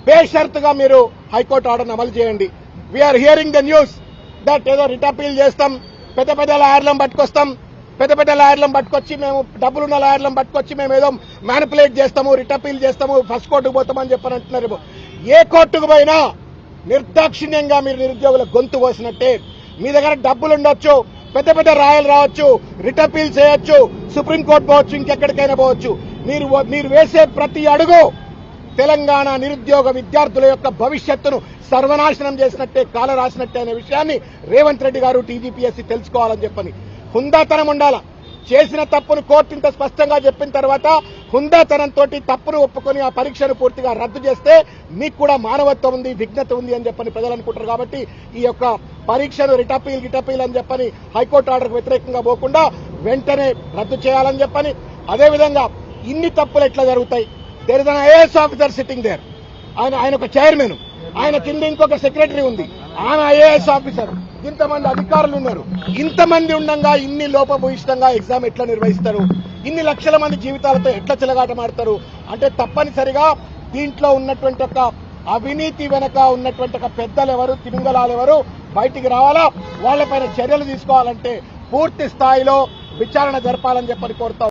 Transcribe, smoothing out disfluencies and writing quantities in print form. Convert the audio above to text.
బేషరతుగా మీరు హైకోర్టు ఆర్డర్ను అమలు చేయండి. We're hearing the news that ఏదో రిట్ అపీల్ చేస్తాం, పెద్ద పెద్ద లాయర్లను పట్టుకొస్తాం, పెద్ద పెద్ద లాయర్లను పట్టుకొచ్చి మేము డబ్బులున్న లాయర్లను పట్టుకొచ్చి మేము ఏదో మ్యానిపులేట్ చేస్తాము, రిట్ అపీల్ చేస్తాము, ఫస్ట్ కోర్టుకు పోతామని చెప్పని అంటున్నారు. ఏ కోర్టుకు పోయినా నిర్దాక్షిణ్యంగా మీరు నిరుద్యోగుల గొంతు కోసినట్టే. మీ దగ్గర డబ్బులు ఉండొచ్చు, పెద్ద పెద్ద రాయలు రావచ్చు, రిట్ అపీల్ చేయొచ్చు, సుప్రీంకోర్టు పోవచ్చు, ఇంకెక్కడికైనా పోవచ్చు. మీరు వేసే ప్రతి అడుగు తెలంగాణ నిరుద్యోగ విద్యార్థుల యొక్క భవిష్యత్తును సర్వనాశనం చేసినట్టే, కాల రాసినట్టే అనే విషయాన్ని రేవంత్ రెడ్డి గారు టీజీపీఎస్సీ తెలుసుకోవాలని చెప్పని. హుందాతనం ఉండాలా. చేసిన తప్పును కోర్టు ఇంత స్పష్టంగా చెప్పిన తర్వాత హుందాతనంతో తప్పును ఒప్పుకొని ఆ పరీక్షను పూర్తిగా రద్దు చేస్తే మీకు కూడా మానవత్వం ఉంది, విఘ్నత ఉంది అని చెప్పని ప్రజలు అనుకుంటారు. కాబట్టి ఈ యొక్క పరీక్షను గిటపీల్ అని చెప్పని హైకోర్టు ఆర్డర్కు వ్యతిరేకంగా పోకుండా వెంటనే రద్దు చేయాలని చెప్పని. అదేవిధంగా ఇన్ని తప్పులు ఎట్లా జరుగుతాయి? There is an IAS officer sitting there. ఆయన ఒక చైర్మన్, ఆయన కింద ఇంకొక సెక్రటరీ ఉంది, ఆమె ఐఏఎస్ ఆఫీసర్, ఇంతమంది అధికారులు ఉన్నారు. ఇంతమంది ఉండగా ఇన్ని లోపభూయిష్టంగా ఎగ్జామ్ ఎట్లా నిర్వహిస్తారు? ఇన్ని లక్షల మంది జీవితాలతో ఎట్లా చెలగాటమాడతారు? అంటే తప్పనిసరిగా దీంట్లో ఉన్నటువంటి ఒక అవినీతి వెనక ఉన్నటువంటి ఒక పెద్దలు ఎవరు, తిమింగలాలు ఎవరు బయటికి రావాలా. వాళ్లపైన చర్యలు తీసుకోవాలంటే పూర్తి స్థాయిలో విచారణ జరపాలని చెప్పని కోరుతా.